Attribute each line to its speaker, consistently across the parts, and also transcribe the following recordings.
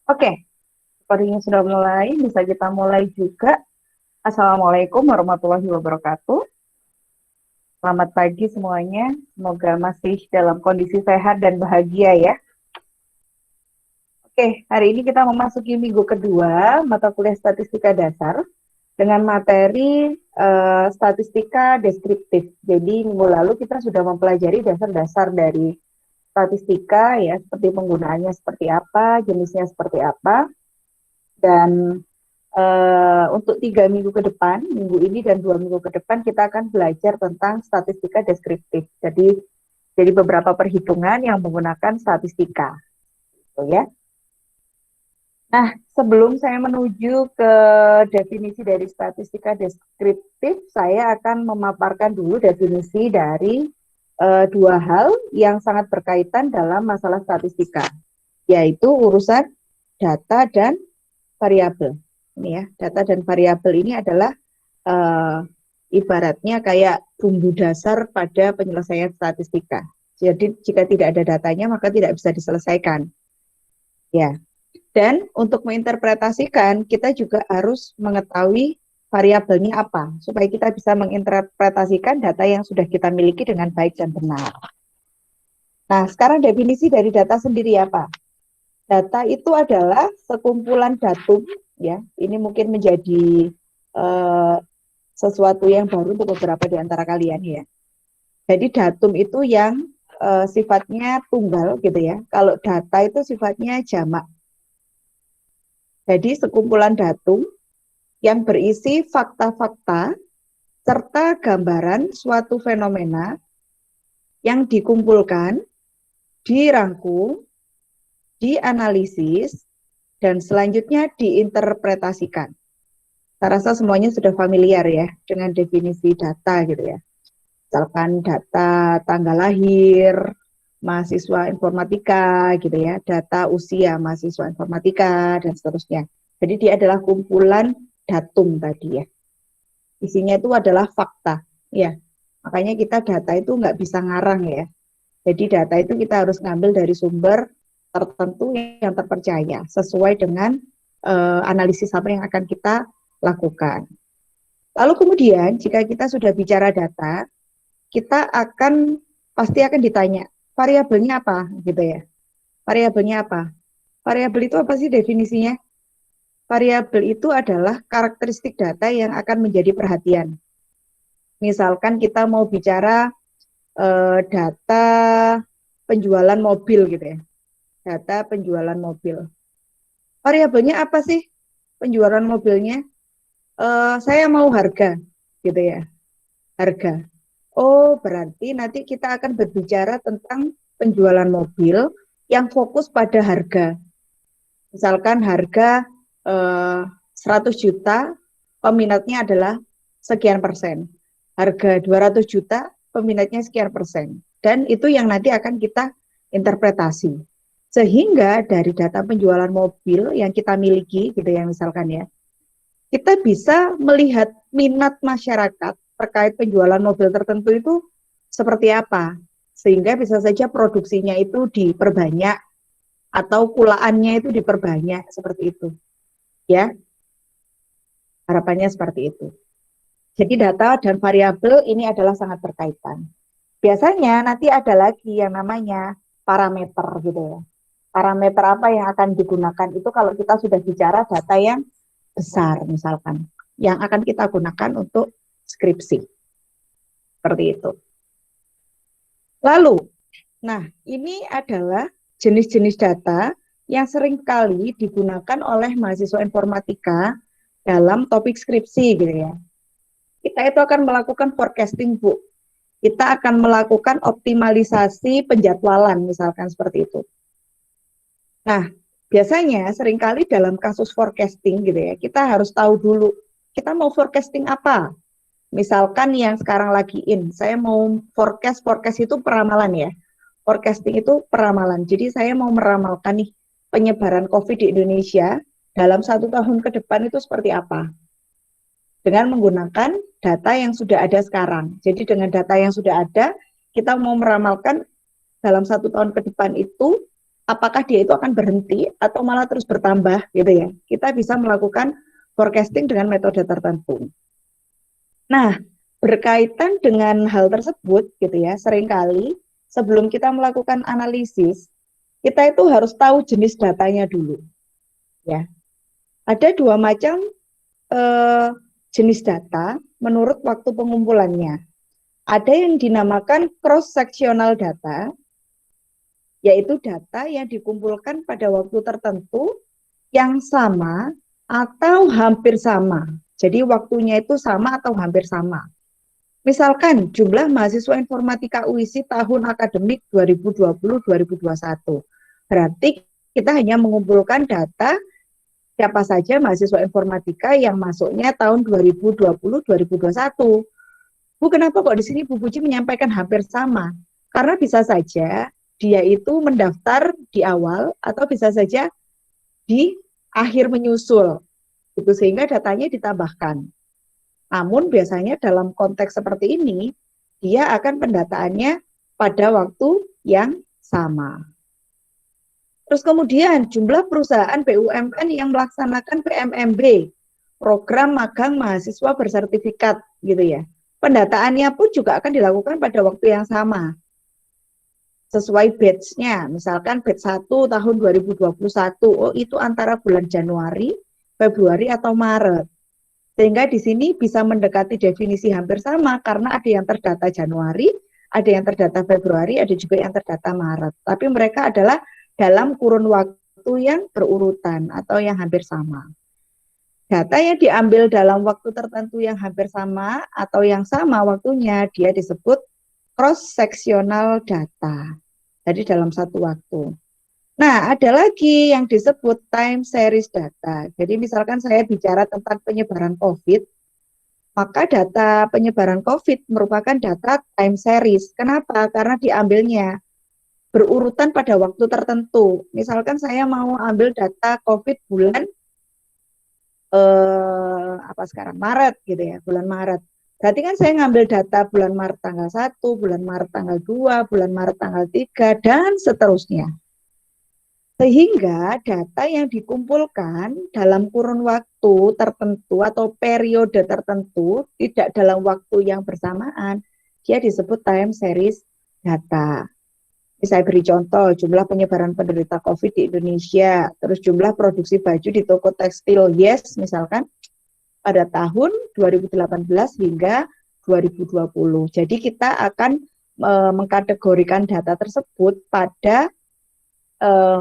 Speaker 1: Oke, recordingnya sudah mulai, bisa kita mulai juga. Assalamualaikum warahmatullahi wabarakatuh. Selamat pagi semuanya, semoga masih dalam kondisi sehat dan bahagia ya. Oke, hari ini kita memasuki minggu kedua mata kuliah statistika dasar dengan materi statistika deskriptif. Jadi minggu lalu kita sudah mempelajari dasar-dasar dari statistika ya, seperti penggunaannya seperti apa, jenisnya seperti apa, dan untuk 3 minggu ke depan, minggu ini dan 2 minggu ke depan kita akan belajar tentang statistika deskriptif. Jadi beberapa perhitungan yang menggunakan statistika, gitu ya. Nah, sebelum saya menuju ke definisi dari statistika deskriptif, saya akan memaparkan dulu definisi dari dua hal yang sangat berkaitan dalam masalah statistika, yaitu urusan data dan variabel. Ini ya, data dan variabel ini adalah ibaratnya kayak bumbu dasar pada penyelesaian statistika. Jadi jika tidak ada datanya maka tidak bisa diselesaikan. Ya. Dan untuk menginterpretasikan kita juga harus mengetahui variabelnya apa supaya kita bisa menginterpretasikan data yang sudah kita miliki dengan baik dan benar. Nah, sekarang definisi dari data sendiri apa? Data itu adalah sekumpulan datum, ya. Ini mungkin menjadi sesuatu yang baru untuk beberapa di antara kalian ya. Jadi datum itu yang sifatnya tunggal gitu ya. Kalau data itu sifatnya jamak. Jadi sekumpulan datum yang berisi fakta-fakta serta gambaran suatu fenomena yang dikumpulkan, dirangkum, dianalisis, dan selanjutnya diinterpretasikan. Saya rasa semuanya sudah familiar ya dengan definisi data gitu ya. Misalkan data tanggal lahir mahasiswa informatika gitu ya, data usia mahasiswa informatika dan seterusnya. Jadi dia adalah kumpulan datum tadi ya. Isinya itu adalah fakta ya. Makanya kita data itu nggak bisa ngarang ya. Jadi data itu kita harus ngambil dari sumber tertentu yang terpercaya sesuai dengan analisis apa yang akan kita lakukan. Lalu kemudian jika kita sudah bicara data, kita pasti akan ditanya variabelnya apa gitu ya. Variabelnya apa? Variabel itu apa sih definisinya? Variabel itu adalah karakteristik data yang akan menjadi perhatian. Misalkan kita mau bicara data penjualan mobil gitu ya. Data penjualan mobil. Variabelnya apa sih penjualan mobilnya? Saya mau harga gitu ya. Harga. Oh, berarti nanti kita akan berbicara tentang penjualan mobil yang fokus pada harga. Misalkan harga 100 juta, peminatnya adalah sekian persen. Harga 200 juta, peminatnya sekian persen. Dan itu yang nanti akan kita interpretasi. Sehingga dari data penjualan mobil yang kita miliki, gitu ya misalkan ya, kita bisa melihat minat masyarakat terkait penjualan mobil tertentu itu seperti apa. Sehingga bisa saja produksinya itu diperbanyak atau pulaannya itu diperbanyak seperti itu. Ya, harapannya seperti itu. Jadi data dan variabel ini adalah sangat berkaitan. Biasanya nanti ada lagi yang namanya parameter gitu ya. Parameter apa yang akan digunakan itu kalau kita sudah bicara data yang besar misalkan, yang akan kita gunakan untuk skripsi. Seperti itu. Lalu, nah ini adalah jenis-jenis data yang sering kali digunakan oleh mahasiswa informatika dalam topik skripsi gitu ya. Kita itu akan melakukan forecasting, Bu. Kita akan melakukan optimalisasi penjadwalan misalkan seperti itu. Nah, biasanya seringkali dalam kasus forecasting gitu ya, kita harus tahu dulu kita mau forecasting apa. Misalkan yang sekarang lagi saya mau forecast itu peramalan ya. Forecasting itu peramalan. Jadi saya mau meramalkan nih penyebaran COVID di Indonesia dalam 1 tahun ke depan itu seperti apa. Dengan menggunakan data yang sudah ada sekarang. Jadi dengan data yang sudah ada, kita mau meramalkan dalam 1 tahun ke depan itu apakah dia itu akan berhenti atau malah terus bertambah gitu ya. Kita bisa melakukan forecasting dengan metode tertentu. Nah, berkaitan dengan hal tersebut gitu ya, seringkali sebelum kita melakukan analisis, kita itu harus tahu jenis datanya dulu ya. Ada dua macam jenis data menurut waktu pengumpulannya. Ada yang dinamakan cross-sectional data, yaitu data yang dikumpulkan pada waktu tertentu yang sama atau hampir sama. Jadi waktunya itu sama atau hampir sama. Misalkan jumlah mahasiswa informatika UISI tahun akademik 2020-2021. Berarti kita hanya mengumpulkan data siapa saja mahasiswa informatika yang masuknya tahun 2020-2021. Bu, kenapa kok di sini Bu Puji menyampaikan hampir sama? Karena bisa saja dia itu mendaftar di awal atau bisa saja di akhir menyusul. Itu sehingga datanya ditambahkan. Namun biasanya dalam konteks seperti ini, dia akan pendataannya pada waktu yang sama. Terus kemudian jumlah perusahaan BUMN yang melaksanakan PMMB, program magang mahasiswa bersertifikat gitu ya. Pendataannya pun juga akan dilakukan pada waktu yang sama. Sesuai batch-nya, misalkan batch 1 tahun 2021, oh itu antara bulan Januari, Februari atau Maret. Sehingga di sini bisa mendekati definisi hampir sama karena ada yang terdata Januari, ada yang terdata Februari, ada juga yang terdata Maret. Tapi mereka adalah dalam kurun waktu yang berurutan atau yang hampir sama. Data yang diambil dalam waktu tertentu yang hampir sama atau yang sama waktunya, dia disebut cross-sectional data. Jadi dalam satu waktu. Nah, ada lagi yang disebut time series data. Jadi misalkan saya bicara tentang penyebaran COVID, maka data penyebaran COVID merupakan data time series. Kenapa? Karena diambilnya berurutan pada waktu tertentu. Misalkan saya mau ambil data COVID bulan Maret gitu ya, bulan Maret. Berarti kan saya ngambil data bulan Maret tanggal 1, bulan Maret tanggal 2, bulan Maret tanggal 3, dan seterusnya. Sehingga data yang dikumpulkan dalam kurun waktu tertentu atau periode tertentu, tidak dalam waktu yang bersamaan, dia disebut time series data. Saya beri contoh, jumlah penyebaran penderita COVID di Indonesia, terus jumlah produksi baju di toko tekstil Yes, misalkan, pada tahun 2018 hingga 2020. Jadi kita akan mengkategorikan data tersebut pada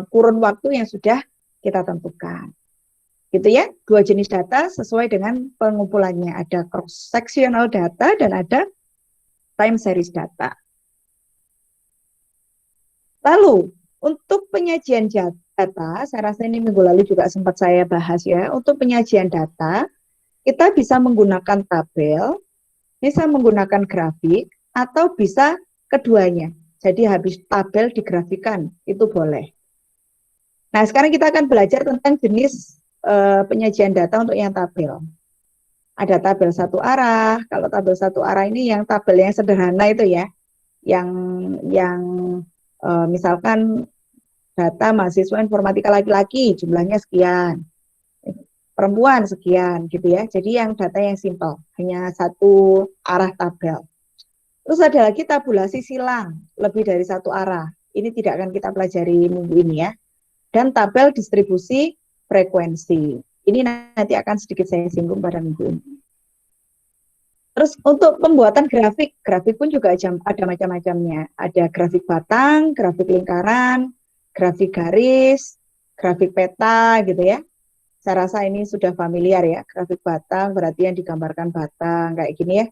Speaker 1: kurun waktu yang sudah kita tentukan. Gitu ya, dua jenis data sesuai dengan pengumpulannya. Ada cross-sectional data dan ada time series data. Lalu, untuk penyajian data, saya rasa ini minggu lalu juga sempat saya bahas ya, untuk penyajian data, kita bisa menggunakan tabel, bisa menggunakan grafik, atau bisa keduanya. Jadi habis tabel digrafikan, itu boleh. Nah, sekarang kita akan belajar tentang jenis penyajian data untuk yang tabel. Ada tabel satu arah, kalau tabel satu arah ini yang tabel yang sederhana itu ya, yang misalkan data mahasiswa informatika laki-laki jumlahnya sekian, perempuan sekian gitu ya. Jadi yang data yang simpel, hanya satu arah tabel. Terus ada lagi tabulasi silang, lebih dari satu arah. Ini tidak akan kita pelajari minggu ini ya. Dan tabel distribusi frekuensi. Ini nanti akan sedikit saya singgung pada minggu ini. Terus untuk pembuatan grafik, grafik pun juga ada macam-macamnya. Ada grafik batang, grafik lingkaran, grafik garis, grafik peta gitu ya. Saya rasa ini sudah familiar ya. Grafik batang berarti yang digambarkan batang kayak gini ya.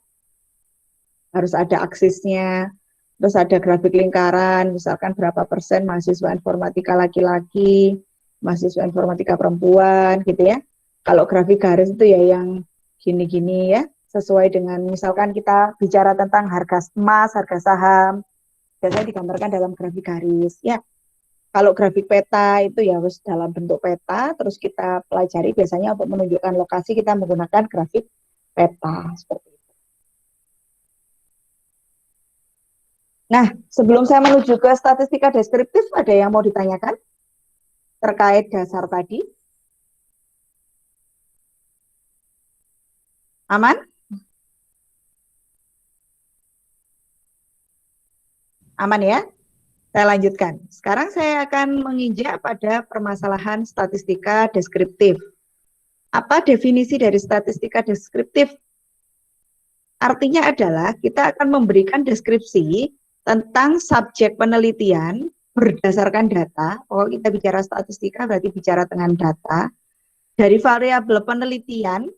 Speaker 1: Harus ada aksisnya. Terus ada grafik lingkaran, misalkan berapa persen mahasiswa informatika laki-laki, mahasiswa informatika perempuan gitu ya. Kalau grafik garis itu ya yang gini-gini ya. Sesuai dengan misalkan kita bicara tentang harga emas, harga saham, biasanya digambarkan dalam grafik garis. Ya, kalau grafik peta itu ya harus dalam bentuk peta, terus kita pelajari biasanya untuk menunjukkan lokasi kita menggunakan grafik peta seperti itu. Nah, sebelum saya menuju ke statistika deskriptif, ada yang mau ditanyakan terkait dasar tadi? Aman? Aman ya? Saya lanjutkan. Sekarang saya akan menginjak pada permasalahan statistika deskriptif. Apa definisi dari statistika deskriptif? Artinya adalah kita akan memberikan deskripsi tentang subjek penelitian berdasarkan data. Kalau kita bicara statistika berarti bicara dengan data dari variabel penelitian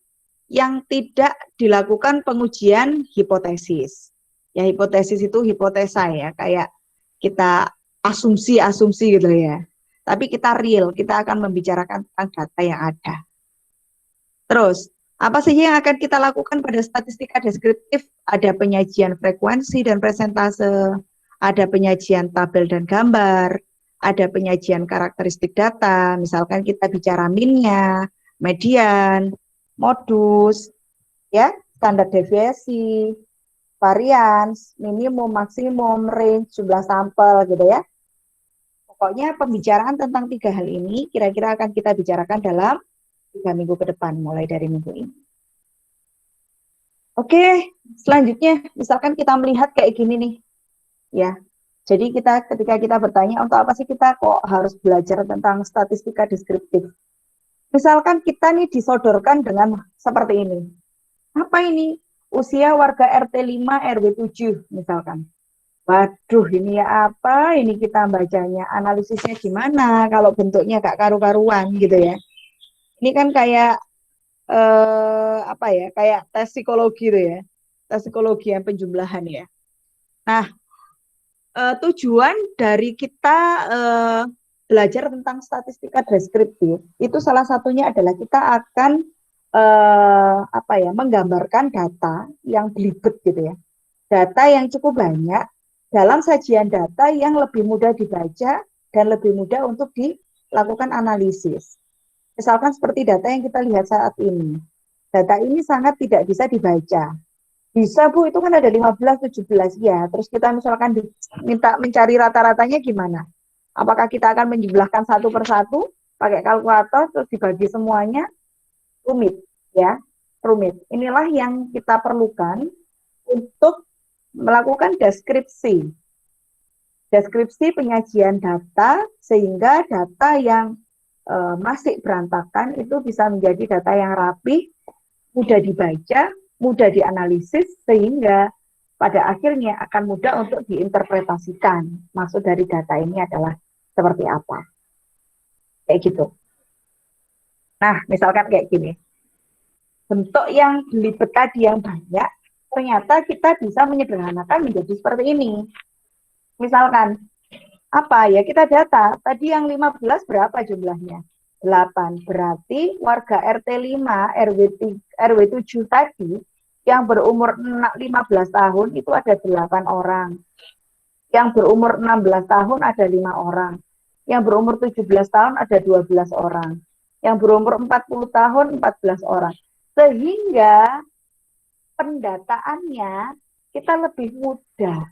Speaker 1: yang tidak dilakukan pengujian hipotesis. Ya hipotesis itu hipotesa ya, kayak kita asumsi-asumsi gitu ya. Tapi kita real, kita akan membicarakan tentang data yang ada. Terus, apa saja yang akan kita lakukan pada statistika deskriptif? Ada penyajian frekuensi dan presentase, ada penyajian tabel dan gambar, ada penyajian karakteristik data, misalkan kita bicara minnya, median, modus, ya, standar deviasi, varians, minimum, maksimum, range, jumlah sampel gitu ya. Pokoknya pembicaraan tentang 3 hal ini kira-kira akan kita bicarakan dalam 3 minggu ke depan, mulai dari minggu ini. Oke, selanjutnya misalkan kita melihat kayak gini nih, ya. Jadi ketika kita bertanya untuk apa sih kita kok harus belajar tentang statistika deskriptif? Misalkan kita nih disodorkan dengan seperti ini. Apa ini? Usia warga RT 5 RW 7 misalkan. Waduh, ini ya apa? Ini kita bacanya, analisisnya gimana kalau bentuknya gak karu-karuan gitu ya. Ini kan kayak apa ya, kayak tes psikologi gitu ya, tes psikologi yang penjumlahan ya. Nah, tujuan dari kita belajar tentang statistika deskriptif itu salah satunya adalah kita akan apa ya, menggambarkan data yang belibet gitu ya, data yang cukup banyak dalam sajian data yang lebih mudah dibaca dan lebih mudah untuk dilakukan analisis. Misalkan seperti data yang kita lihat saat ini. Data ini sangat tidak bisa dibaca. Bisa Bu, itu kan ada 15, 17 ya. Terus kita misalkan minta mencari rata-ratanya gimana? Apakah kita akan menjumlahkan satu persatu pakai kalkulator terus dibagi semuanya? Rumit ya, rumit. Inilah yang kita perlukan untuk melakukan deskripsi. Deskripsi penyajian data sehingga data yang masih berantakan itu bisa menjadi data yang rapi, mudah dibaca, mudah dianalisis, sehingga pada akhirnya akan mudah untuk diinterpretasikan. Maksud dari data ini adalah seperti apa. Kayak gitu. Nah, misalkan kayak gini. Bentuk yang belibet tadi yang banyak, ternyata kita bisa menyederhanakan menjadi seperti ini. Misalkan, apa ya, kita data, tadi yang 15 berapa jumlahnya? 8. Berarti warga RT 5, RW 7 tadi, yang berumur 15 tahun itu ada 8 orang. Yang berumur 16 tahun ada 5 orang. Yang berumur 17 tahun ada 12 orang. Yang berumur 40 tahun 14 orang. Sehingga pendataannya kita lebih mudah.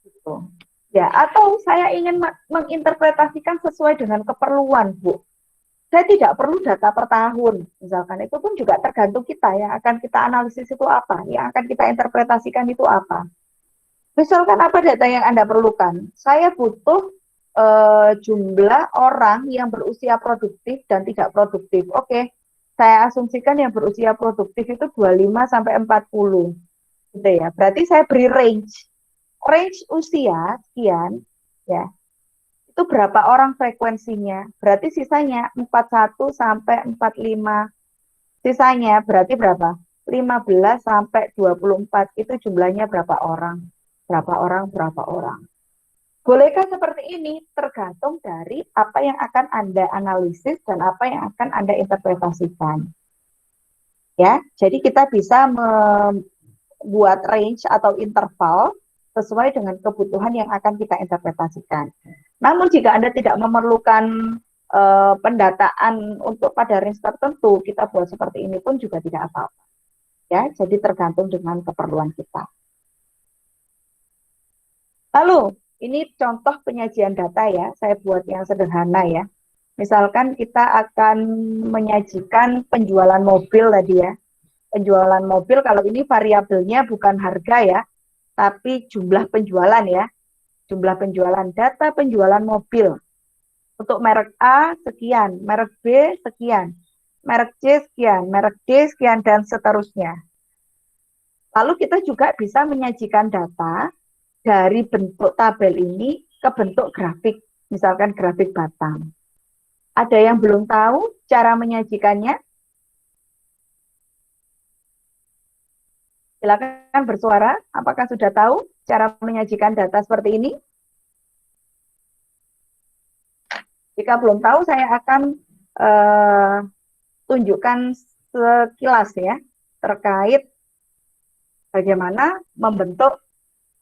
Speaker 1: Gitu. Ya, atau saya ingin menginterpretasikan sesuai dengan keperluan, Bu. Saya tidak perlu data per tahun, misalkan. Itu pun juga tergantung kita, yang akan kita analisis itu apa, yang akan kita interpretasikan itu apa. Misalkan apa data yang Anda perlukan? Saya butuh jumlah orang yang berusia produktif dan tidak produktif. Oke, saya asumsikan yang berusia produktif itu 25 sampai 40. Gitu ya. Berarti saya beri range. Range usia sekian, ya. Itu berapa orang frekuensinya? Berarti sisanya 41 sampai 45. Sisanya berarti berapa? 15 sampai 24. Itu jumlahnya berapa orang? Berapa orang, berapa orang. Bolehkah seperti ini? Tergantung dari apa yang akan Anda analisis dan apa yang akan Anda interpretasikan. Ya, jadi kita bisa membuat range atau interval sesuai dengan kebutuhan yang akan kita interpretasikan. Namun jika Anda tidak memerlukan pendataan untuk pada range tertentu, kita buat seperti ini pun juga tidak apa-apa. Ya, jadi tergantung dengan keperluan kita. Lalu, ini contoh penyajian data ya, saya buat yang sederhana ya. Misalkan kita akan menyajikan penjualan mobil tadi ya. Penjualan mobil kalau ini variabelnya bukan harga ya, tapi jumlah penjualan ya. Jumlah penjualan, data penjualan mobil. Untuk merek A sekian, merek B sekian, merek C sekian, merek D sekian, dan seterusnya. Lalu kita juga bisa menyajikan data dari bentuk tabel ini ke bentuk grafik, misalkan grafik batang. Ada yang belum tahu cara menyajikannya? Silakan bersuara, apakah sudah tahu cara menyajikan data seperti ini? Jika belum tahu, saya akan tunjukkan sekilas ya, terkait bagaimana membentuk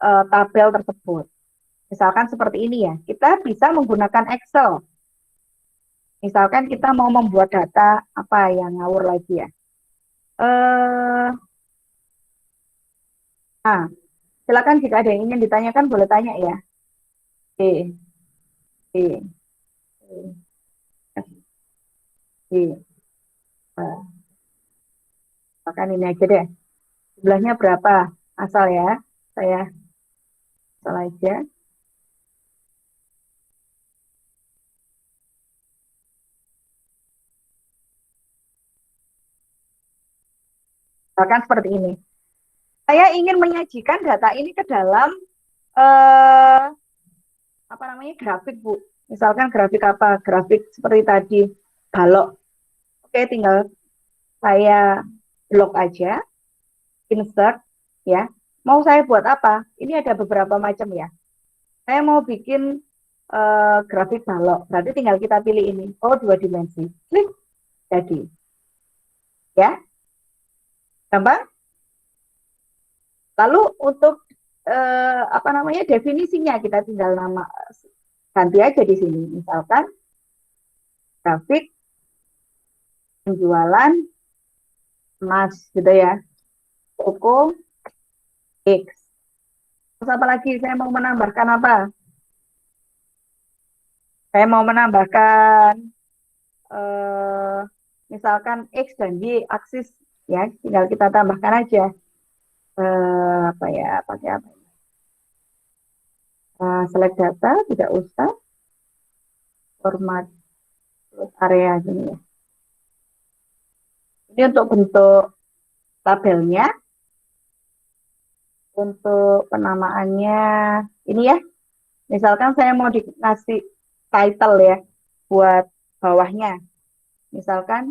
Speaker 1: tabel tersebut. Misalkan seperti ini ya, kita bisa menggunakan Excel. Misalkan kita mau membuat data, apa yang ngawur lagi ya. Nah, silakan jika ada yang ingin ditanyakan, boleh tanya ya. E, E, E, F, E. Misalkan ini aja deh. Jumlahnya berapa? Asal ya, saya asal aja. Misalkan seperti ini. Saya ingin menyajikan data ini ke dalam apa namanya grafik Bu. Misalkan grafik apa? Grafik seperti tadi balok. Oke, tinggal saya blok aja, insert ya. Mau saya buat apa? Ini ada beberapa macam ya. Saya mau bikin grafik balok. Berarti tinggal kita pilih ini. Oh, 2 dimensi. Klik jadi. Ya, gampang. Lalu untuk apa namanya definisinya kita tinggal nama ganti aja di sini. Misalkan grafik penjualan emas gitu ya. Toko X. Terus apa lagi? Saya mau menambahkan apa? Saya mau menambahkan misalkan X dan Y aksis ya, tinggal kita tambahkan aja apa ya, pakai apa? Select data, tidak usah format area gini ya. Ini untuk bentuk tabelnya, untuk penamaannya ini ya. Misalkan saya mau dikasih title ya buat bawahnya. Misalkan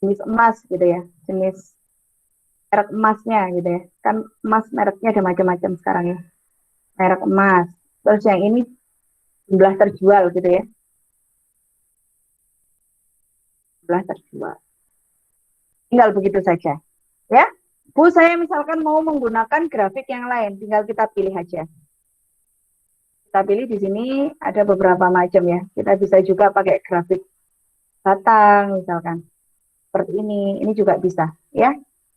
Speaker 1: jenis emas gitu ya, jenis merek emasnya gitu ya. Kan emas mereknya ada macam-macam sekarang ya. Merek emas. Terus yang ini jumlah terjual gitu ya. Jumlah terjual. Tinggal begitu saja. Ya. Bu, saya misalkan mau menggunakan grafik yang lain, tinggal kita pilih aja. Kita pilih di sini ada beberapa macam ya. Kita bisa juga pakai grafik batang misalkan. Seperti ini juga bisa ya.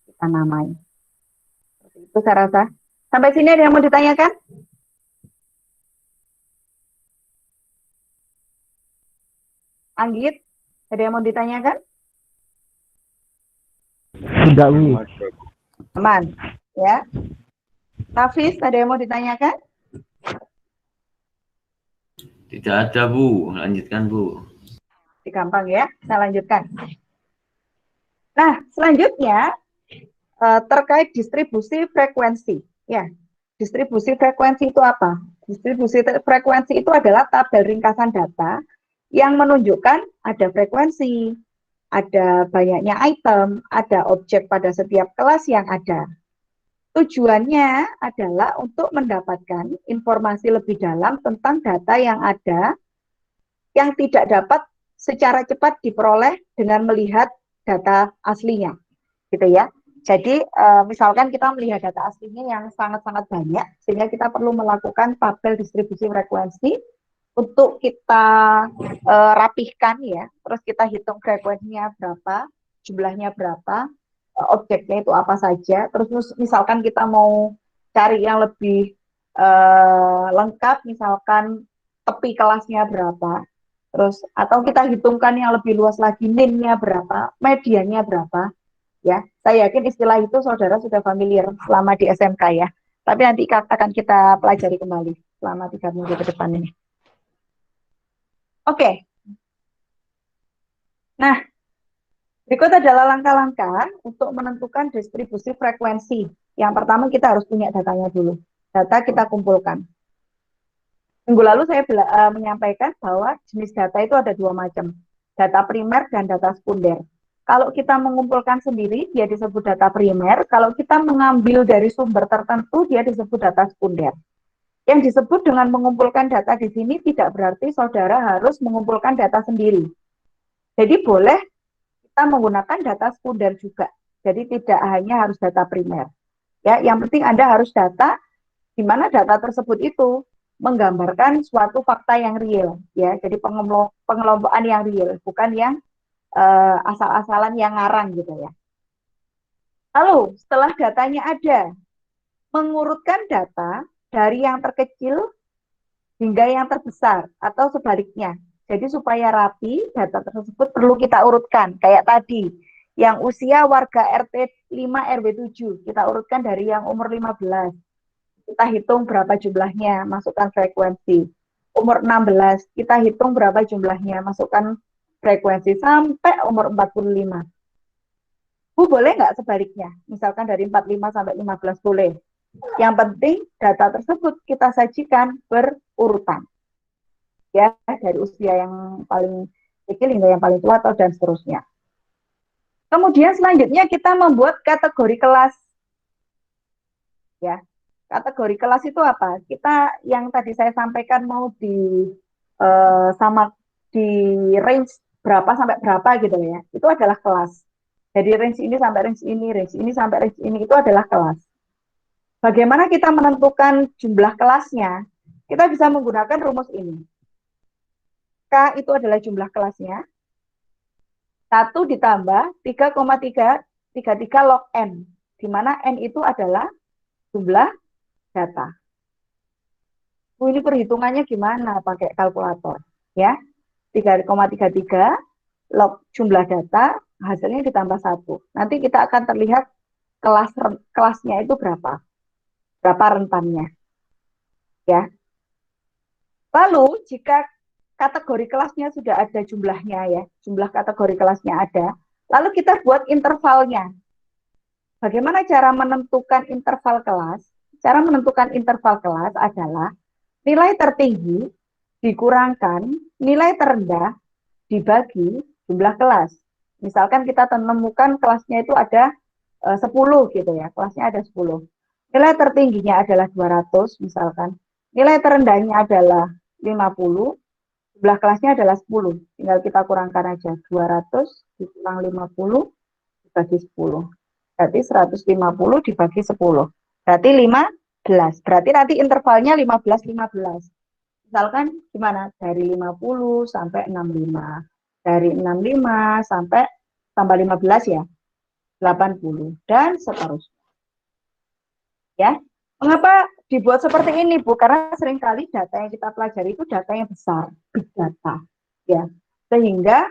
Speaker 1: Kita namai. Seperti itu saya rasa. Sampai sini ada yang mau ditanyakan? Anggit, ada yang mau ditanyakan?
Speaker 2: Tidak, Bu.
Speaker 1: Aman, ya. Hafiz, ada yang mau ditanyakan?
Speaker 3: Tidak ada, Bu. Lanjutkan, Bu.
Speaker 1: Gampang ya, saya lanjutkan. Nah, selanjutnya terkait distribusi frekuensi. Ya, distribusi frekuensi itu apa? Distribusi frekuensi itu adalah tabel ringkasan data yang menunjukkan ada frekuensi, ada banyaknya item, ada objek pada setiap kelas yang ada. Tujuannya adalah untuk mendapatkan informasi lebih dalam tentang data yang ada yang tidak dapat secara cepat diperoleh dengan melihat data aslinya, gitu ya. Jadi misalkan kita melihat data aslinya yang sangat-sangat banyak, sehingga kita perlu melakukan tabel distribusi frekuensi untuk kita rapihkan ya, terus kita hitung frekuensinya berapa, jumlahnya berapa, objeknya itu apa saja, terus misalkan kita mau cari yang lebih lengkap, misalkan tepi kelasnya berapa, terus atau kita hitungkan yang lebih luas lagi, min-nya berapa, mediannya berapa, ya. Saya yakin istilah itu saudara sudah familiar selama di SMK ya. Tapi nanti akan kita pelajari kembali selama 3 minggu ke depan ini. Oke. Nah, berikut adalah langkah-langkah untuk menentukan distribusi frekuensi. Yang pertama kita harus punya datanya dulu. Data kita kumpulkan. Minggu lalu saya menyampaikan bahwa jenis data itu ada 2 macam. Data primer dan data sekunder. Kalau kita mengumpulkan sendiri, dia disebut data primer. Kalau kita mengambil dari sumber tertentu, dia disebut data sekunder. Yang disebut dengan mengumpulkan data di sini tidak berarti saudara harus mengumpulkan data sendiri. Jadi boleh kita menggunakan data sekunder juga. Jadi tidak hanya harus data primer. Ya, yang penting Anda harus data di mana data tersebut itu menggambarkan suatu fakta yang real, ya. Jadi pengelompokan yang real, bukan yang asal-asalan yang ngarang gitu ya. Lalu setelah datanya ada, mengurutkan data dari yang terkecil hingga yang terbesar atau sebaliknya. Jadi supaya rapi, data tersebut perlu kita urutkan. Kayak tadi, yang usia warga RT 5 RW 7, kita urutkan dari yang umur 15. Kita hitung berapa jumlahnya, masukkan frekuensi. Umur 16, kita hitung berapa jumlahnya, masukkan frekuensi sampai umur 45. Bu, boleh nggak sebaliknya? Misalkan dari 45 sampai 15 boleh. Yang penting data tersebut kita sajikan berurutan. Ya, dari usia yang paling kecil hingga yang paling tua atau dan seterusnya. Kemudian selanjutnya kita membuat kategori kelas. Ya, kategori kelas itu apa? Kita yang tadi saya sampaikan mau sama di range berapa sampai berapa gitu ya. Itu adalah kelas. Jadi range ini sampai range ini, range ini sampai range ini itu adalah kelas. Bagaimana kita menentukan jumlah kelasnya? Kita bisa menggunakan rumus ini. K itu adalah jumlah kelasnya. 1 ditambah 3,333 log N, di mana N itu adalah jumlah data. Ini perhitungannya gimana? Pakai kalkulator. Ya, 3,33 log jumlah data, hasilnya ditambah 1. Nanti kita akan terlihat kelasnya itu berapa rentannya. Ya. Lalu, jika kategori kelasnya sudah ada jumlahnya ya, jumlah kategori kelasnya ada, lalu kita buat intervalnya. Bagaimana cara menentukan interval kelas? Cara menentukan interval kelas adalah nilai tertinggi dikurangkan nilai terendah dibagi jumlah kelas. Misalkan kita menemukan kelasnya itu ada 10 gitu ya, kelasnya ada 10. Nilai tertingginya adalah 200 misalkan. Nilai terendahnya adalah 50, jumlah kelasnya adalah 10. Tinggal kita kurangkan aja, 200 dikurang 50 dibagi 10. Berarti 150 dibagi 10. Berarti 15. Berarti nanti intervalnya 15-15. Misalkan gimana? Dari 50 sampai 65. Dari 65 sampai tambah 15 ya, 80. Dan seterusnya. Ya, mengapa dibuat seperti ini, Bu? Karena seringkali data yang kita pelajari itu data yang besar, big data. Ya, sehingga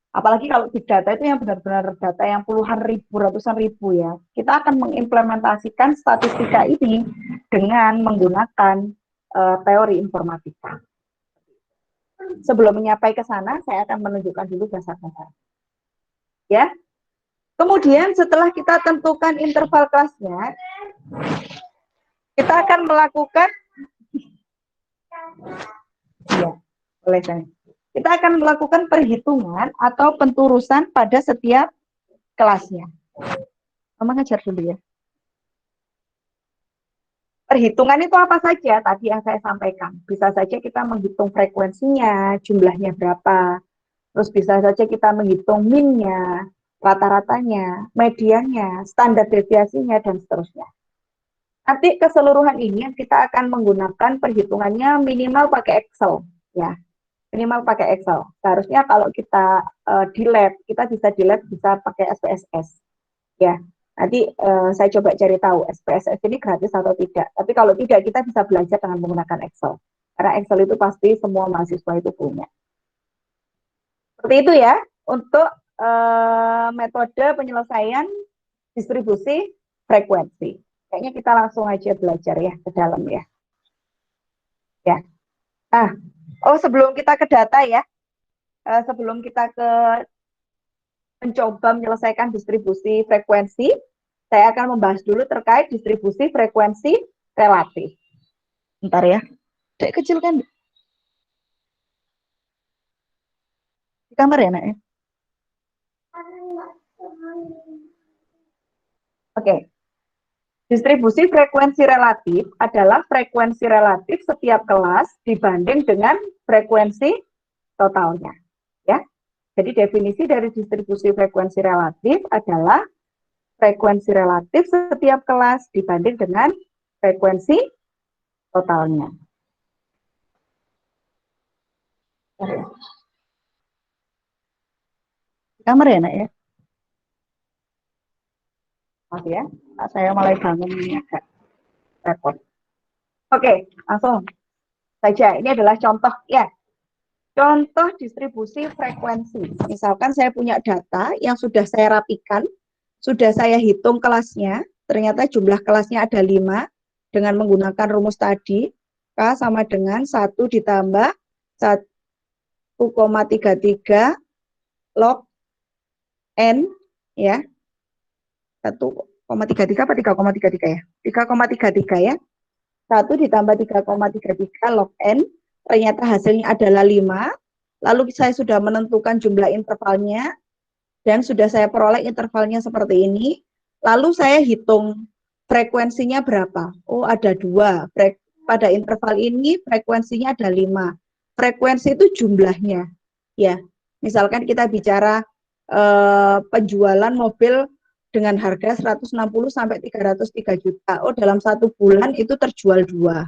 Speaker 1: apalagi kalau big data itu yang benar-benar data yang puluhan ribu, ratusan ribu ya. Kita akan mengimplementasikan statistika ini dengan menggunakan teori informatika. Sebelum menyampai ke sana, saya akan menunjukkan dulu dasar-dasar. Ya. Kemudian setelah kita tentukan interval kelasnya, kita akan melakukan ya, boleh saya. Kita akan melakukan perhitungan atau penturusan pada setiap kelasnya. Mama ngajar dulu ya. Perhitungan itu apa saja tadi yang saya sampaikan. Bisa saja kita menghitung frekuensinya, jumlahnya berapa. Terus bisa saja kita menghitung min-nya, rata-ratanya, mediannya, standar deviasinya, dan seterusnya. Nanti keseluruhan ini kita akan menggunakan perhitungannya minimal pakai Excel. Ya, minimal pakai Excel. Seharusnya kalau kita di lab, kita bisa di lab bisa pakai SPSS. Ya, Nanti saya coba cari tahu SPSS ini gratis atau tidak. Tapi kalau tidak, kita bisa belajar dengan menggunakan Excel. Karena Excel itu pasti semua mahasiswa itu punya. Seperti itu ya, untuk metode penyelesaian distribusi frekuensi. Kayaknya kita langsung aja belajar ya ke dalam ya. Ya. Nah, sebelum kita ke data ya, sebelum kita ke mencoba menyelesaikan distribusi frekuensi, saya akan membahas dulu terkait distribusi frekuensi relatif. Bentar ya. Dek kecil kan di kamar ya, Nak? Oke. Distribusi frekuensi relatif adalah frekuensi relatif setiap kelas dibanding dengan frekuensi totalnya. Ya. Jadi definisi dari distribusi frekuensi relatif adalah frekuensi relatif setiap kelas dibanding dengan frekuensi totalnya. Kamar ya, Nak ya? Maaf ya, saya mulai bangun ini agak repot. Oke, langsung saja. Ini adalah contoh ya. Contoh distribusi frekuensi. Misalkan saya punya data yang sudah saya rapikan, sudah saya hitung kelasnya, ternyata jumlah kelasnya ada 5 dengan menggunakan rumus tadi, K sama dengan 1 ditambah 1,33 log N, ya, 1,33 apa 3,33 ya? 3,33 ya. 1 ditambah 3,33 log N, ternyata hasilnya adalah 5. Lalu saya sudah menentukan jumlah intervalnya, dan sudah saya peroleh intervalnya seperti ini. Lalu saya hitung frekuensinya berapa. Oh, ada 2. Pada interval ini frekuensinya ada 5. Frekuensi itu jumlahnya. Ya, misalkan kita bicara penjualan mobil dengan harga 160 sampai 303 juta. Oh, dalam 1 bulan itu terjual 2.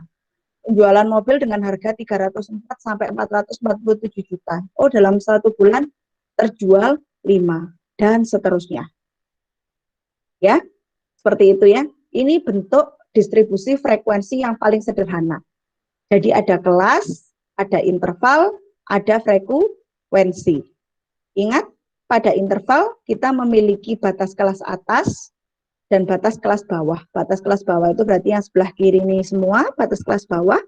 Speaker 1: Penjualan mobil dengan harga 304 sampai 447 juta. Oh, dalam 1 bulan terjual 5 dan seterusnya. Ya, seperti itu ya. Ini bentuk distribusi frekuensi yang paling sederhana. Jadi ada kelas, ada interval, ada frekuensi. Ingat, pada interval kita memiliki batas kelas atas dan batas kelas bawah. Batas kelas bawah itu berarti yang sebelah kiri ini semua batas kelas bawah,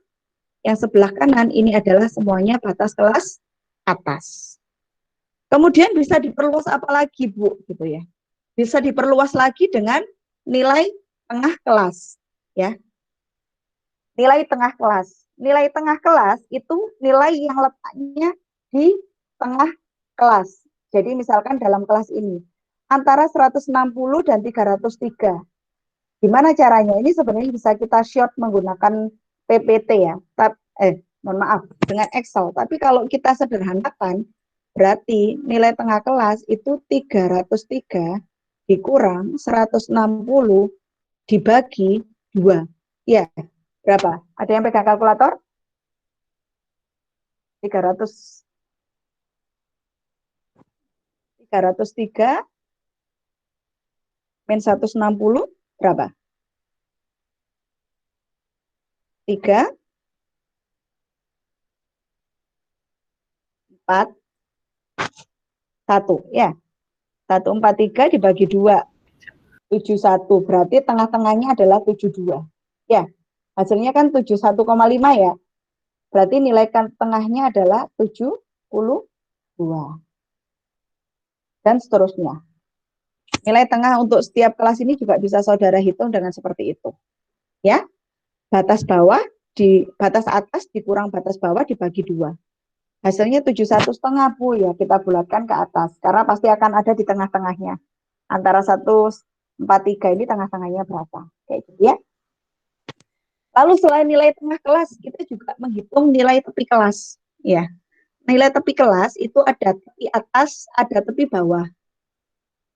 Speaker 1: yang sebelah kanan ini adalah semuanya batas kelas atas. Kemudian bisa diperluas apa lagi, Bu? Gitu ya. Bisa diperluas lagi dengan nilai tengah kelas, ya. Nilai tengah kelas. Nilai tengah kelas itu nilai yang letaknya di tengah kelas. Jadi misalkan dalam kelas ini antara 160 dan 303. Gimana caranya? Ini sebenarnya bisa kita short menggunakan PPT ya. Mohon maaf, dengan Excel. Tapi kalau kita sederhanakan, berarti nilai tengah kelas itu 303 dikurang 160 dibagi 2. Ya, berapa? Ada yang pegang kalkulator? 303 min 160 berapa? 3, 4, 1. Ya, 143 dibagi 2. 71. Berarti tengah-tengahnya adalah 72. Ya, hasilnya kan 71,5 ya. Berarti nilai tengahnya adalah 72. Dan seterusnya. Nilai tengah untuk setiap kelas ini juga bisa saudara hitung dengan seperti itu. Ya, batas bawah batas atas dikurang batas bawah dibagi 2. Hasilnya 71,5, Bu, ya kita bulatkan ke atas karena pasti akan ada di tengah-tengahnya. Antara 143 ini tengah-tengahnya berapa? Kayak gitu ya. Lalu selain nilai tengah kelas, kita juga menghitung nilai tepi kelas, ya. Nilai tepi kelas itu ada tepi atas, ada tepi bawah.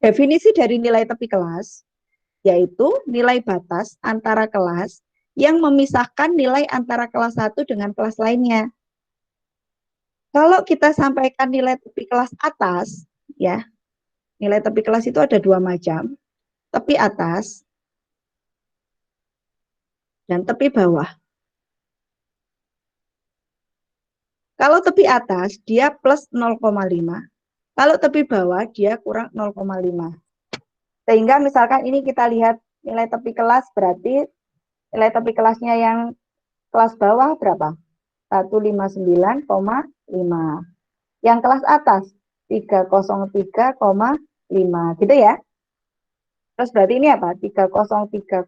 Speaker 1: Definisi dari nilai tepi kelas yaitu nilai batas antara kelas yang memisahkan nilai antara kelas 1 dengan kelas lainnya. Kalau kita sampaikan nilai tepi kelas atas, ya, nilai tepi kelas itu ada 2 macam. tepi atas dan tepi bawah. Kalau tepi atas dia plus 0,5. Kalau tepi bawah dia kurang 0,5. Sehingga misalkan ini kita lihat nilai tepi kelas, berarti nilai tepi kelasnya yang kelas bawah berapa? 159,5. Yang kelas atas 303,5 gitu ya. Terus berarti ini apa? 303,5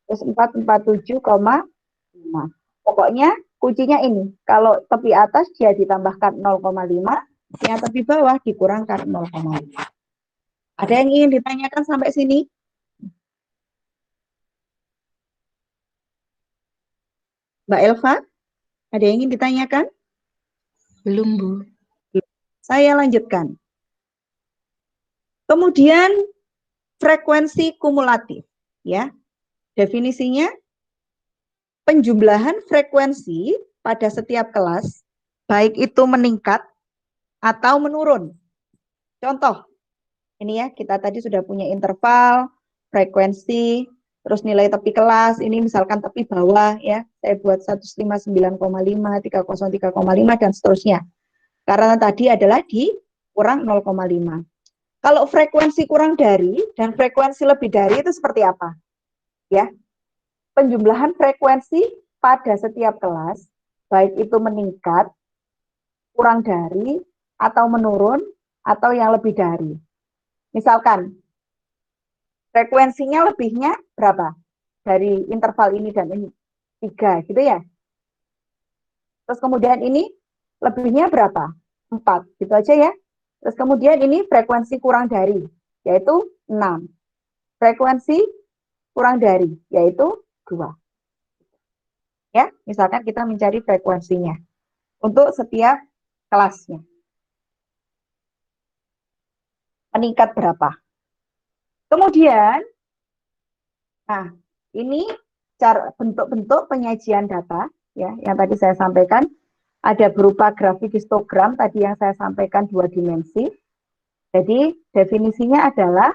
Speaker 1: terus 447,5. Pokoknya kuncinya ini. Kalau tepi atas dia ditambahkan 0,5, yang tepi bawah dikurangkan 0,5. Ada yang ingin ditanyakan sampai sini? Mbak Elva, ada yang ingin ditanyakan?
Speaker 2: Belum, Bu.
Speaker 1: Saya lanjutkan. Kemudian frekuensi kumulatif, ya. Definisinya penjumlahan frekuensi pada setiap kelas, baik itu meningkat atau menurun. Contoh, ini ya, kita tadi sudah punya interval, frekuensi, terus nilai tepi kelas, ini misalkan tepi bawah ya, saya buat 159,5, 303,5 dan seterusnya. Karena tadi adalah di kurang 0,5. Kalau frekuensi kurang dari dan frekuensi lebih dari itu seperti apa? Ya. Penjumlahan frekuensi pada setiap kelas, baik itu meningkat, kurang dari, atau menurun, atau yang lebih dari. Misalkan, frekuensinya lebihnya berapa? Dari interval ini dan ini, 3 gitu ya. Terus kemudian ini lebihnya berapa? 4, gitu aja ya. Terus kemudian ini frekuensi kurang dari, yaitu 6. Frekuensi kurang dari, yaitu 2. Ya, misalkan kita mencari frekuensinya untuk setiap kelasnya. Meningkat berapa? Kemudian, nah ini cara bentuk-bentuk penyajian data ya yang tadi saya sampaikan, ada berupa grafik histogram tadi yang saya sampaikan 2 dimensi. Jadi definisinya adalah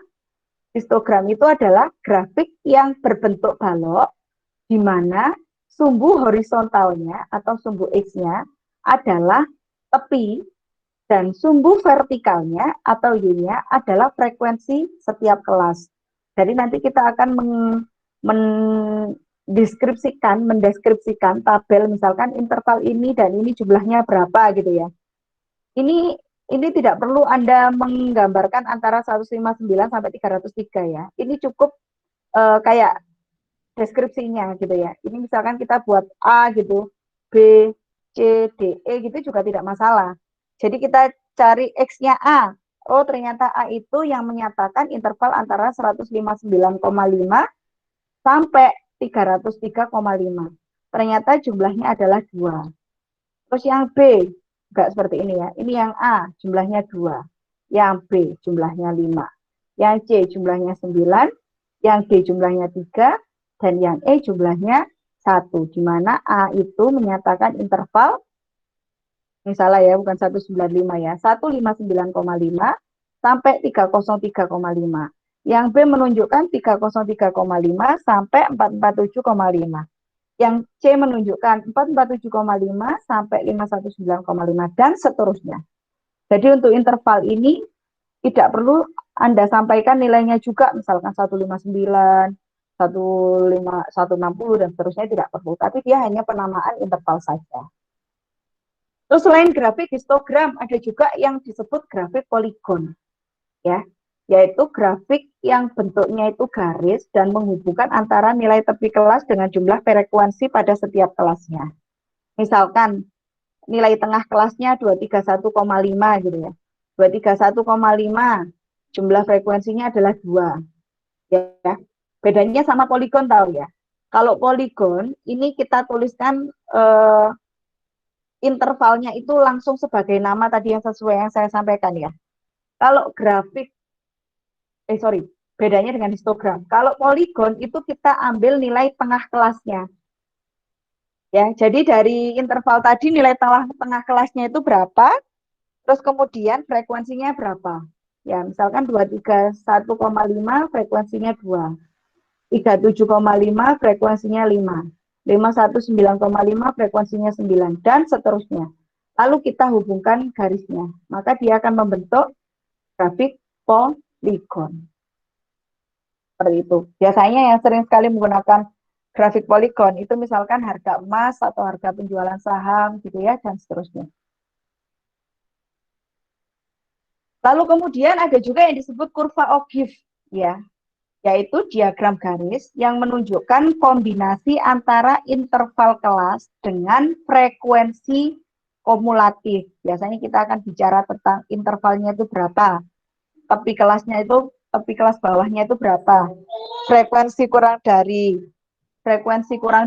Speaker 1: histogram itu adalah grafik yang berbentuk balok di mana sumbu horizontalnya atau sumbu X-nya adalah tepi dan sumbu vertikalnya atau Y-nya adalah frekuensi setiap kelas. Jadi nanti kita akan mendeskripsikan tabel misalkan interval ini dan ini jumlahnya berapa gitu ya. Ini tidak perlu Anda menggambarkan antara 159 sampai 303 ya. Ini cukup kayak deskripsinya gitu ya. Ini misalkan kita buat A gitu, B, C, D, E gitu juga tidak masalah. Jadi kita cari X-nya A. Oh, ternyata A itu yang menyatakan interval antara 159,5 sampai 303,5. Ternyata jumlahnya adalah 2. Terus yang B, enggak seperti ini ya. Ini yang A, jumlahnya 2. Yang B, jumlahnya 5. Yang C, jumlahnya 9. Yang D, jumlahnya 3. Dan yang E, jumlahnya 1. Di mana A itu menyatakan interval, misalnya ya, bukan 195 ya, 159,5 sampai 303,5. Yang B menunjukkan 303,5 sampai 447,5. Yang C menunjukkan 447,5 sampai 519,5 dan seterusnya. Jadi untuk interval ini tidak perlu Anda sampaikan nilainya juga, misalkan 159, 160 dan seterusnya tidak perlu, tapi dia hanya penamaan interval saja. Terus selain grafik histogram ada juga yang disebut grafik poligon. Ya, yaitu grafik yang bentuknya itu garis dan menghubungkan antara nilai tepi kelas dengan jumlah frekuensi pada setiap kelasnya. Misalkan nilai tengah kelasnya 231,5 gitu ya. 231,5 jumlah frekuensinya adalah 2. Ya. Bedanya sama poligon tahu ya. Kalau poligon ini kita tuliskan intervalnya itu langsung sebagai nama tadi yang sesuai yang saya sampaikan ya. Kalau grafik bedanya dengan histogram. Kalau poligon itu kita ambil nilai tengah kelasnya. Ya, jadi dari interval tadi nilai tengah kelasnya itu berapa, terus kemudian frekuensinya berapa. Ya, misalkan 231,5 frekuensinya 2. 37,5 frekuensinya 5. 519,5 frekuensinya 9 dan seterusnya. Lalu kita hubungkan garisnya, maka dia akan membentuk grafik poligon. Seperti itu. Biasanya yang sering sekali menggunakan grafik poligon itu misalkan harga emas atau harga penjualan saham gitu ya dan seterusnya. Lalu kemudian ada juga yang disebut kurva O'Keefe ya, yaitu diagram garis yang menunjukkan kombinasi antara interval kelas dengan frekuensi kumulatif. Biasanya kita akan bicara tentang intervalnya itu berapa, tepi kelas bawahnya itu berapa, frekuensi kurang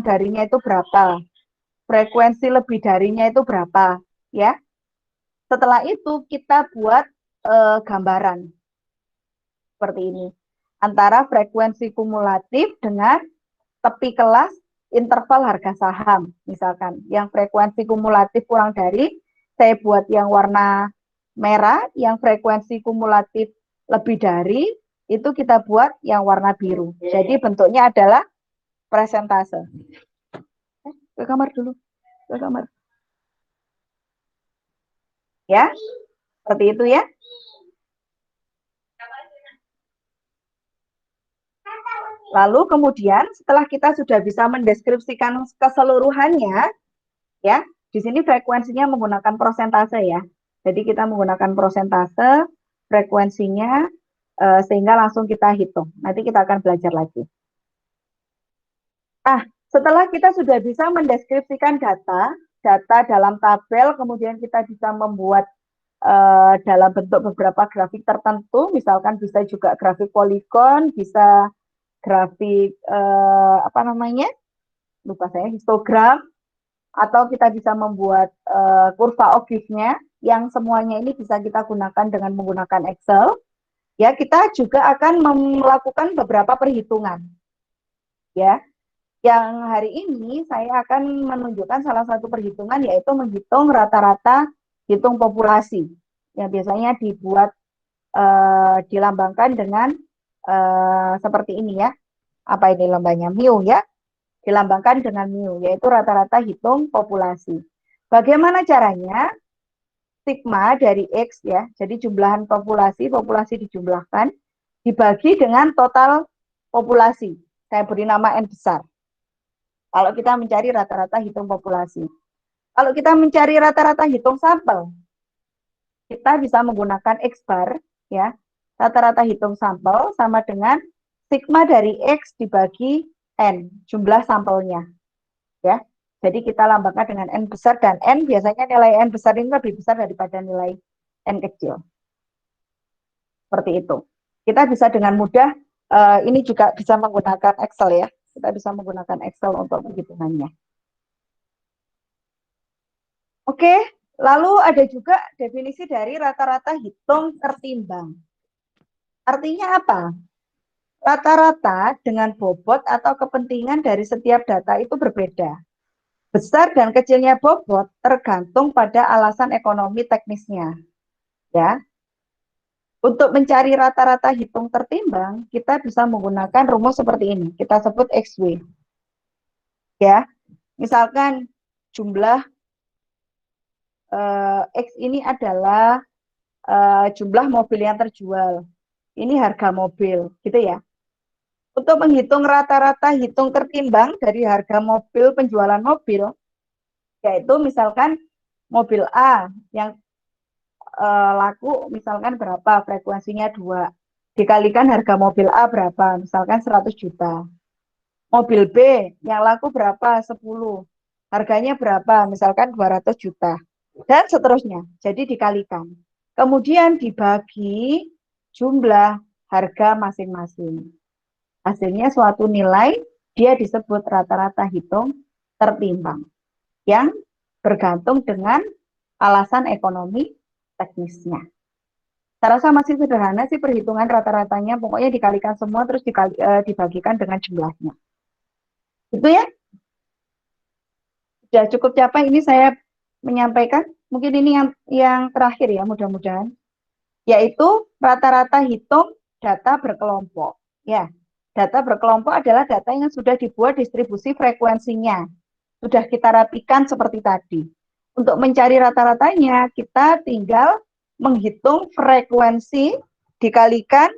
Speaker 1: darinya itu berapa, frekuensi lebih darinya itu berapa, ya. Setelah itu kita buat gambaran seperti ini antara frekuensi kumulatif dengan tepi kelas interval harga saham. Misalkan yang frekuensi kumulatif kurang dari, saya buat yang warna merah, yang frekuensi kumulatif lebih dari, itu kita buat yang warna biru. Jadi bentuknya adalah presentase. Ke kamar dulu, ke kamar. Ya, seperti itu ya. Lalu kemudian setelah kita sudah bisa mendeskripsikan keseluruhannya, ya, di sini frekuensinya menggunakan prosentase ya. Jadi kita menggunakan prosentase frekuensinya sehingga langsung kita hitung. Nanti kita akan belajar lagi. Nah, setelah kita sudah bisa mendeskripsikan data dalam tabel, kemudian kita bisa membuat dalam bentuk beberapa grafik tertentu, misalkan bisa juga grafik poligon, bisa grafik apa namanya? Lupa saya, histogram, atau kita bisa membuat kurva O'Keefe-nya yang semuanya ini bisa kita gunakan dengan menggunakan Excel. Ya, kita juga akan melakukan beberapa perhitungan. Ya, yang hari ini saya akan menunjukkan salah satu perhitungan yaitu menghitung rata-rata hitung populasi. Ya, biasanya dibuat dilambangkan dengan seperti ini ya. Apa ini lambangnya? Mu ya. Dilambangkan dengan mu, yaitu rata-rata hitung populasi. Bagaimana caranya? Sigma dari X ya, jadi jumlahan populasi dijumlahkan, dibagi dengan total populasi. Saya beri nama N besar. Kalau kita mencari rata-rata hitung populasi. Kalau kita mencari rata-rata hitung sampel, kita bisa menggunakan X bar, ya. Rata-rata hitung sampel sama dengan sigma dari X dibagi N, jumlah sampelnya. Ya. Jadi kita lambangkan dengan N besar, dan N biasanya nilai N besar ini lebih besar daripada nilai N kecil. Seperti itu. Kita bisa dengan mudah, ini juga bisa menggunakan Excel ya. Kita bisa menggunakan Excel untuk perhitungannya. Oke, lalu ada juga definisi dari rata-rata hitung tertimbang. Artinya apa? Rata-rata dengan bobot atau kepentingan dari setiap data itu berbeda. Besar dan kecilnya bobot tergantung pada alasan ekonomi teknisnya. Ya. Untuk mencari rata-rata hitung tertimbang, kita bisa menggunakan rumus seperti ini. Kita sebut XW. Ya. Misalkan jumlah X ini adalah jumlah mobil yang terjual. Ini harga mobil, gitu ya. Untuk menghitung rata-rata hitung tertimbang dari harga mobil, penjualan mobil, yaitu misalkan mobil A yang laku misalkan berapa, frekuensinya 2, dikalikan harga mobil A berapa, misalkan 100 juta. Mobil B yang laku berapa, 10, harganya berapa, misalkan 200 juta. Dan seterusnya, jadi dikalikan. Kemudian dibagi jumlah harga masing-masing. Hasilnya suatu nilai, dia disebut rata-rata hitung tertimbang. Yang bergantung dengan alasan ekonomi teknisnya. Saya rasa masih sederhana sih perhitungan rata-ratanya, pokoknya dikalikan semua terus dibagikan dengan jumlahnya. Itu ya. Sudah cukup capek ini saya menyampaikan. Mungkin ini yang terakhir ya, mudah-mudahan. yaitu rata-rata hitung data berkelompok. Ya, data berkelompok adalah data yang sudah dibuat distribusi frekuensinya. Sudah kita rapikan seperti tadi. Untuk mencari rata-ratanya, kita tinggal menghitung frekuensi dikalikan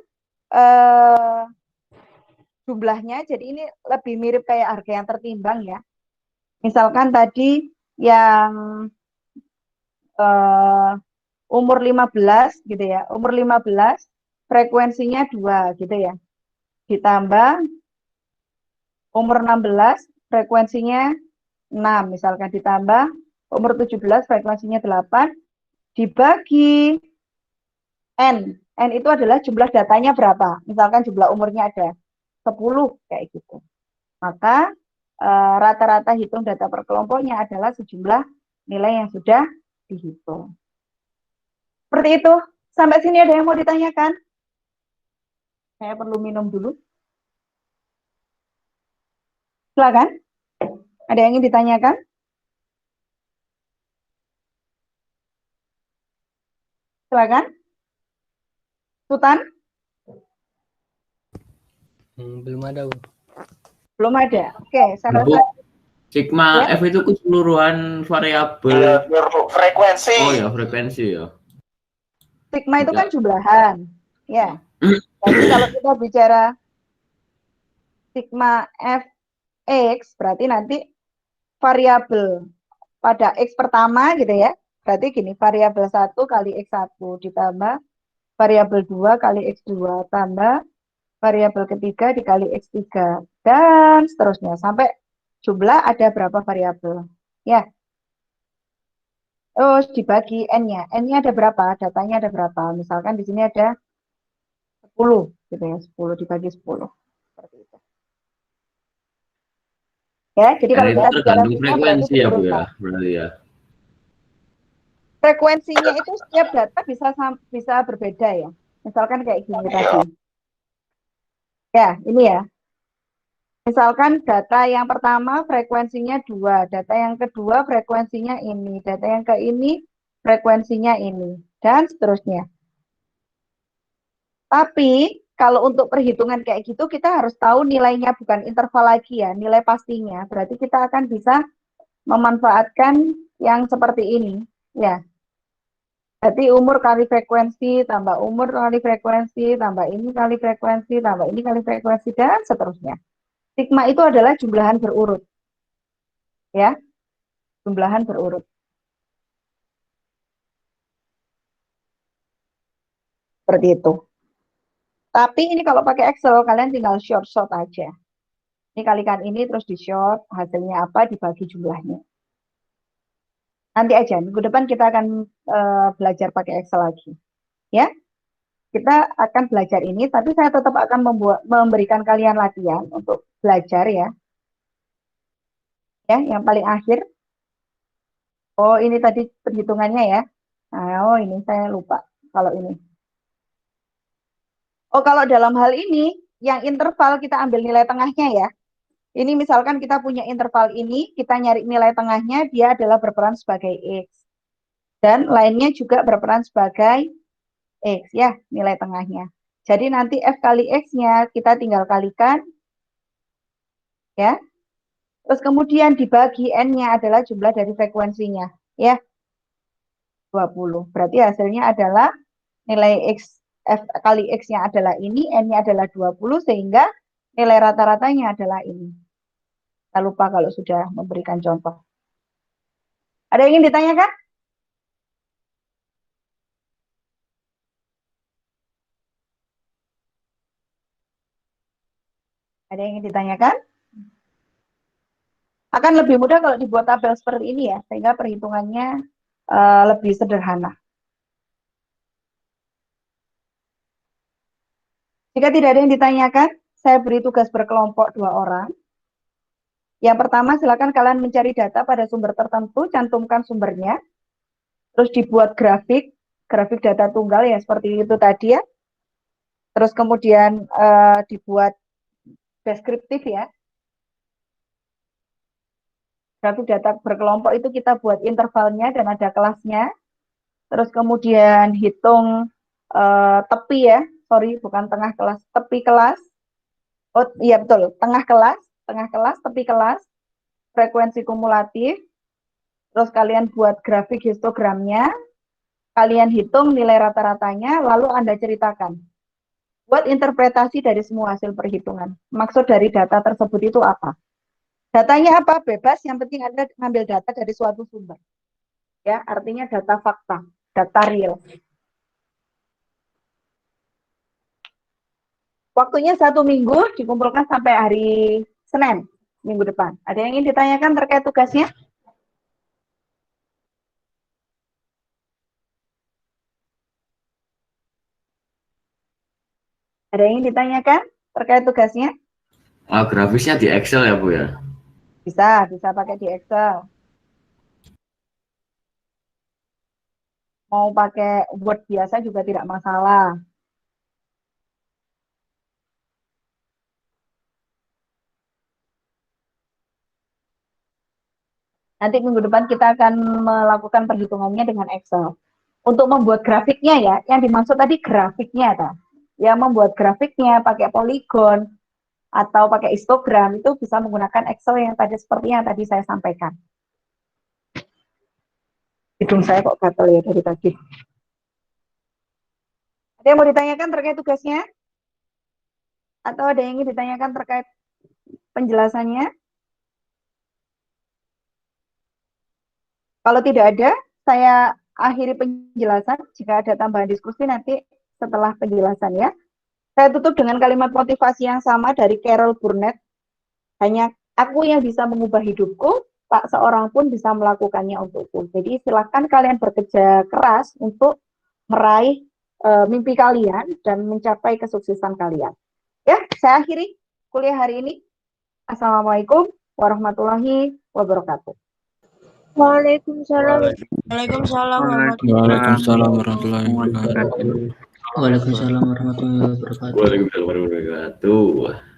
Speaker 1: jumlahnya. Jadi ini lebih mirip kayak harga yang tertimbang ya. Misalkan tadi yang umur 15 gitu ya. Umur 15 frekuensinya 2 gitu ya. Ditambah umur 16 frekuensinya 6 misalkan, ditambah umur 17 frekuensinya 8 dibagi N. N itu adalah jumlah datanya berapa. Misalkan jumlah umurnya ada 10 kayak gitu. Maka rata-rata hitung data per kelompoknya adalah sejumlah nilai yang sudah dihitung. Seperti itu. Sampai sini ada yang mau ditanyakan? Saya perlu minum dulu. Silakan. Ada yang ingin ditanyakan? Silakan. Sultan?
Speaker 4: Belum ada, Bu.
Speaker 1: Belum ada. Oke, saya
Speaker 3: Bu,
Speaker 1: rasa
Speaker 3: sigma
Speaker 1: ya.
Speaker 3: F itu keseluruhan variabel
Speaker 5: frekuensi.
Speaker 3: Oh ya, frekuensi ya.
Speaker 1: Sigma itu kan
Speaker 3: Tidak.
Speaker 1: jumlahan. Ya. Jadi kalau kita bicara sigma Fx, berarti nanti variabel pada X pertama gitu ya. Berarti gini, variabel 1 kali X1 ditambah variabel 2 kali X2 tambah variabel ketiga dikali X3 dan seterusnya sampai jumlah ada berapa variabel. Ya. Terus dibagi N-nya. N-nya ada berapa? Datanya ada berapa? Misalkan di sini ada 10 gitu ya, 10 dibagi 10. Seperti itu. Ya, jadi
Speaker 3: Dan
Speaker 1: kalau
Speaker 3: itu
Speaker 1: kita bicara
Speaker 3: tergantung
Speaker 1: sigma berarti
Speaker 3: frekuensi ya, Bu ya,
Speaker 1: diurutkan.
Speaker 3: berarti ya.
Speaker 1: Frekuensinya itu setiap data bisa berbeda ya. Misalkan kayak gini tadi. Ya, ini ya. Misalkan data yang pertama frekuensinya 2, data yang kedua frekuensinya ini, data yang ke ini frekuensinya ini, dan seterusnya. Tapi kalau untuk perhitungan kayak gitu kita harus tahu nilainya, bukan interval lagi ya, nilai pastinya. Berarti kita akan bisa memanfaatkan yang seperti ini. Ya. Jadi umur kali frekuensi, tambah umur kali frekuensi, tambah ini kali frekuensi, tambah ini kali frekuensi, dan seterusnya. Sigma itu adalah jumlahan berurut. Ya, jumlahan berurut. Seperti itu. Tapi ini kalau pakai Excel, kalian tinggal short aja. Ini kalikan ini, terus di short, hasilnya apa, dibagi jumlahnya. Nanti aja, minggu depan kita akan belajar pakai Excel lagi. Ya, kita akan belajar ini, tapi saya tetap akan memberikan kalian latihan untuk belajar ya. Ya, yang paling akhir. Oh, ini tadi perhitungannya ya. Nah, oh, ini saya lupa kalau ini. Oh, kalau dalam hal ini, yang interval kita ambil nilai tengahnya ya. Ini misalkan kita punya interval ini, kita nyari nilai tengahnya, dia adalah berperan sebagai X. Dan lainnya juga berperan sebagai X ya, nilai tengahnya. Jadi nanti F kali X-nya kita tinggal kalikan. Ya. Terus kemudian dibagi N-nya adalah jumlah dari frekuensinya. Ya, 20. Berarti hasilnya adalah nilai X, F kali X-nya adalah ini, N-nya adalah 20, sehingga nilai rata-ratanya adalah ini. Saya lupa kalau sudah memberikan contoh. Ada yang ingin ditanyakan? Ada yang ingin ditanyakan? Akan lebih mudah kalau dibuat tabel seperti ini ya, sehingga perhitungannya lebih sederhana. Jika tidak ada yang ditanyakan, saya beri tugas berkelompok 2 orang. Yang pertama, silakan kalian mencari data pada sumber tertentu, cantumkan sumbernya, terus dibuat grafik data tunggal ya seperti itu tadi ya. Terus kemudian dibuat deskriptif ya. Grafik data berkelompok itu kita buat intervalnya dan ada kelasnya. Terus kemudian hitung tepi ya, sorry bukan tengah kelas, tepi kelas. Oh iya betul, tengah kelas, tepi kelas, frekuensi kumulatif. Terus kalian buat grafik histogramnya, kalian hitung nilai rata-ratanya, lalu Anda ceritakan. Buat interpretasi dari semua hasil perhitungan. Maksud dari data tersebut itu apa? Datanya apa? Bebas, yang penting Anda ngambil data dari suatu sumber. Ya, artinya data fakta, data real. Waktunya 1 minggu, dikumpulkan sampai hari Senin, minggu depan. Ada yang ingin ditanyakan terkait tugasnya? Ada yang ingin ditanyakan terkait tugasnya?
Speaker 3: Grafisnya di Excel ya, Bu ya?
Speaker 1: Bisa pakai di Excel. Mau pakai Word biasa juga tidak masalah. Nanti minggu depan kita akan melakukan perhitungannya dengan Excel. Untuk membuat grafiknya ya, yang dimaksud tadi grafiknya, ta. Ya membuat grafiknya pakai polygon atau pakai histogram itu bisa menggunakan Excel yang tadi seperti yang tadi saya sampaikan. Hidung saya kok gatel ya dari tadi. Ada yang mau ditanyakan terkait tugasnya? Atau ada yang ingin ditanyakan terkait penjelasannya? Kalau tidak ada, saya akhiri penjelasan. Jika ada tambahan diskusi nanti setelah penjelasan ya. Saya tutup dengan kalimat motivasi yang sama dari Carol Burnett. Hanya aku yang bisa mengubah hidupku, tak seorang pun bisa melakukannya untukku. Jadi silakan kalian bekerja keras untuk meraih mimpi kalian dan mencapai kesuksesan kalian. Ya, saya akhiri kuliah hari ini. Assalamualaikum warahmatullahi wabarakatuh.
Speaker 5: Waalaikumsalam.
Speaker 2: Waalaikumsalam warahmatullahi wabarakatuh.
Speaker 4: Waalaikumsalam warahmatullahi wabarakatuh.
Speaker 3: Waalaikumsalam warahmatullahi wabarakatuh.